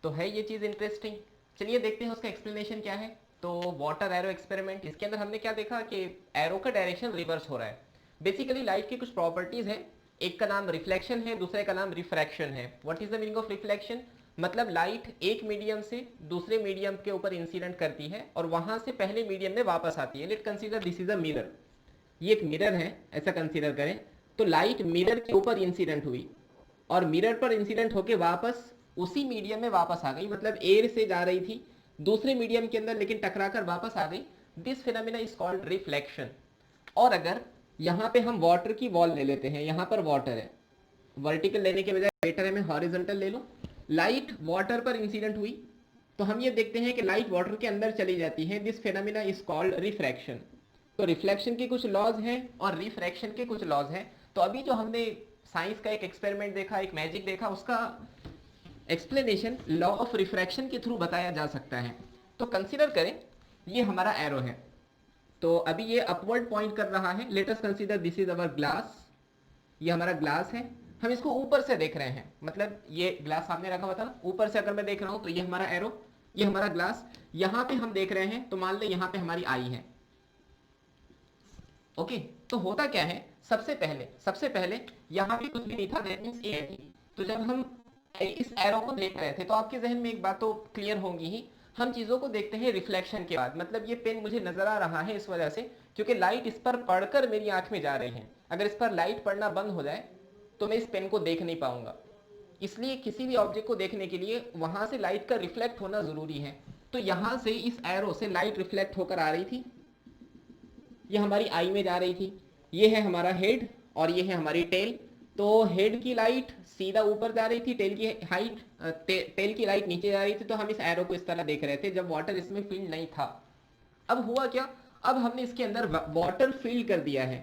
तो है ये चीज़ इंटरेस्टिंग। चलिए देखते हैं उसका एक्सप्लेनेशन क्या है। तो वाटर एरो एक्सपेरिमेंट, इसके अंदर हमने क्या देखा कि एरो का डायरेक्शन रिवर्स हो रहा है। बेसिकली लाइट की कुछ प्रॉपर्टीज हैं, एक का नाम रिफ्लेक्शन है, दूसरे का नाम रिफ्रैक्शन है। What is the meaning of reflection? मतलब लाइट एक मीडियम से दूसरे मीडियम के ऊपर इंसिडेंट करती है और वहां से पहले मीडियम में वापस आती है। Late consider this is a mirror, ये एक मिरर है ऐसा कंसीडर करें। तो लाइट मिरर के ऊपर इंसिडेंट हुई और मिरर पर इंसिडेंट होके वापस उसी मीडियम में वापस आ गई, मतलब एयर से जा रही थी दूसरे मीडियम के अंदर लेकिन टकराकर वापस आ गई। This phenomena is called reflection. और अगर यहाँ पे हम वाटर की वॉल ले लेते हैं, यहाँ पर वाटर है, वर्टिकल लेने के बजाय बेटर है मैं हॉरिजॉन्टल ले लूँ। लाइट वाटर पर इंसिडेंट हुई तो हम ये देखते हैं कि लाइट वाटर के अंदर चली जाती है। This phenomena is called refraction. तो रिफ्लेक्शन के कुछ लॉज हैं और रिफ्रैक्शन के कुछ लॉज हैं। तो अभी जो हमने साइंस का एक एक्सपेरिमेंट देखा, एक मैजिक देखा, उसका एक्सप्लेनेशन लॉ ऑफ रिफ्रैक्शन के थ्रू बताया जा सकता है। तो कंसीडर करें ये हमारा एरो है, तो अभी ये अपवर्ड पॉइंट कर रहा है। Let us consider this is our glass, ये हमारा ग्लास है। हम इसको ऊपर से देख रहे हैं, मतलब ये ग्लास सामने रखा हुआ था ना, ऊपर से अगर मैं देख रहा हूं तो ये हमारा एरो, ये हमारा ग्लास, यहां पे हम देख रहे हैं तो मान ले यहां पे हमारी आई है। ओके, तो होता क्या है, सबसे पहले यहां पे कुछ भी नहीं था, दैट मींस ए थी। तो जब हम इस एरो को देख रहे थे तो आपके जहन में एक बात तो क्लियर होगी ही, हम चीजों को देखते हैं रिफ्लेक्शन के बाद। मतलब ये पेन मुझे नजर आ रहा है इस वजह से क्योंकि लाइट इस पर पड़कर मेरी आंख में जा रही है। अगर इस पर लाइट पड़ना बंद हो जाए तो मैं इस पेन को देख नहीं पाऊंगा। इसलिए किसी भी ऑब्जेक्ट को देखने के लिए वहां से लाइट का रिफ्लेक्ट होना जरूरी है। तो यहां से इस एरो से लाइट रिफ्लेक्ट होकर आ रही थी, ये हमारी आई में जा रही थी। ये है हमारा हेड और ये है हमारी टेल। तो हेड की लाइट सीधा ऊपर जा रही थी, टेल की हाइट टेल की लाइट नीचे जा रही थी। तो हम इस एरो को इस तरह देख रहे थे जब वाटर इसमें फील्ड नहीं था। अब हुआ क्या, अब हमने इसके अंदर वाटर फिल कर दिया है।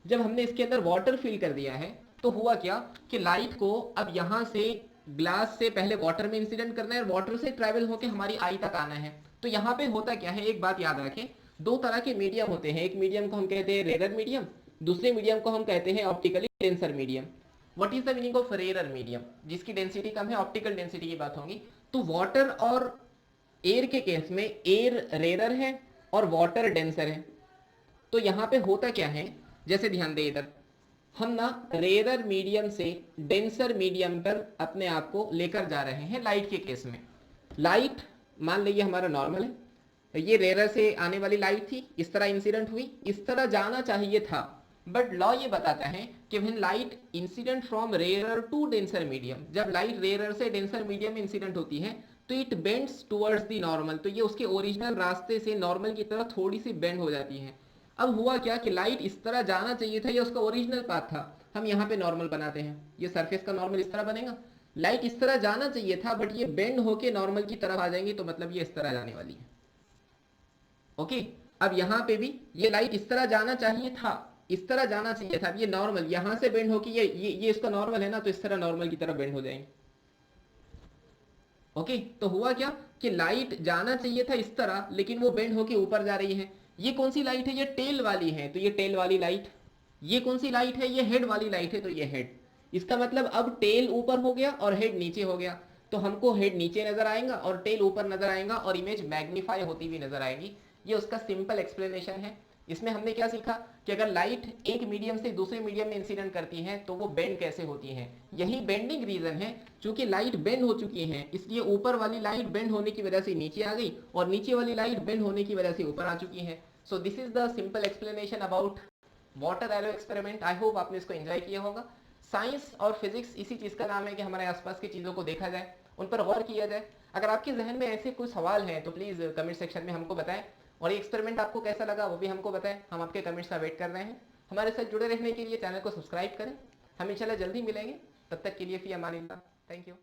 जब हमने इसके अंदर वाटर फिल कर दिया है तो हुआ क्या कि लाइट को अब यहां से ग्लास से पहले वाटर में इंसिडेंट करना है और वाटर से ट्रेवल होकर हमारी आई तक आना है। तो यहाँ पे होता क्या है, एक बात याद रखें, दो तरह के मीडियम होते हैं। एक मीडियम को हम कहते हैं रेयर मीडियम, दूसरे मीडियम को हम कहते हैं optically denser medium. What is the meaning of rare medium? जिसकी डेंसिटी कम है, ऑप्टिकल डेंसिटी की बात होगी। तो वाटर और एयर के केस में एयर रेयर है और वाटर डेंसर है। तो यहाँ पे होता क्या है, जैसे ध्यान दे इधर, हम ना रेयर मीडियम से डेंसर मीडियम पर अपने आप को लेकर जा रहे हैं। लाइट के केस में लाइट मान लीजिए हमारा नॉर्मल है, ये रेयर से आने वाली लाइट थी, इस तरह इंसिडेंट हुई, इस तरह जाना चाहिए था। बट लॉ ये बताता है कि when light incident from rare to denser medium, जब लाइट रेयर से डेंसर मीडियम में इंसिडेंट होती है तो it bends towards the normal. तो ये उसके ओरिजिनल रास्ते से नॉर्मल की तरह थोड़ी सी बेंड हो जाती है। अब हुआ क्या कि लाइट इस तरह जाना चाहिए था, ये उसका ओरिजिनल पाथ था, हम यहाँ पे नॉर्मल बनाते हैं, ये सरफेस का नॉर्मल इस तरह बनेगा। लाइट इस तरह जाना चाहिए था बट ये बेंड होके नॉर्मल की तरफ आ जाएंगी, तो मतलब ये इस तरह जाने वाली है। ओके, अब यहाँ पे भी ये लाइट इस तरह जाना चाहिए था, इस तरह जाना चाहिए था। अब ये नॉर्मल यहाँ से बेंड होके ये इसका नॉर्मल है ना, तो इस तरह नॉर्मल की तरफ बेंड हो जाएंगे। ओके, तो हुआ क्या कि लाइट जाना चाहिए था इस तरह लेकिन वो बेंड होके ऊपर जा रही है। ये कौन सी लाइट है, ये टेल वाली है, तो ये टेल वाली लाइट। ये कौन सी लाइट है, ये हेड वाली लाइट है, तो ये हेड। इसका मतलब अब टेल ऊपर हो गया और हेड नीचे हो गया। तो हमको हेड नीचे नजर आएगा और टेल ऊपर नजर आएगा और इमेज मैग्नीफाई होती हुई नजर आएगी। ये उसका सिंपल एक्सप्लेनेशन है। इसमें हमने क्या सीखा कि अगर लाइट एक मीडियम से दूसरे मीडियम में इंसिडेंट करती है तो वो बेंड कैसे होती है। यही बेंडिंग रीजन है, चूंकि लाइट बेंड हो चुकी है इसलिए ऊपर वाली लाइट बेंड होने की वजह से नीचे आ गई और नीचे वाली लाइट बेंड होने की वजह से ऊपर आ चुकी है। So this is the simple explanation about water aloe experiment. I hope आपने इसको एंजॉय किया होगा। साइंस और फिजिक्स इसी चीज का नाम है कि हमारे आसपास की चीजों को देखा जाए, उन पर गौर किया जाए। अगर आपके जहन में ऐसे कोई सवाल हैं तो प्लीज कमेंट सेक्शन में हमको बताएं और ये एक्सपेरिमेंट आपको कैसा लगा वो भी हमको बताएं। हम आपके कमेंट्स का वेट कर रहे हैं। हमारे साथ जुड़े रहने के लिए चैनल को सब्सक्राइब करें। हम इंशाल्लाह जल्दी मिलेंगे, तब तक के लिए फी अमानिल्लाह। Thank you.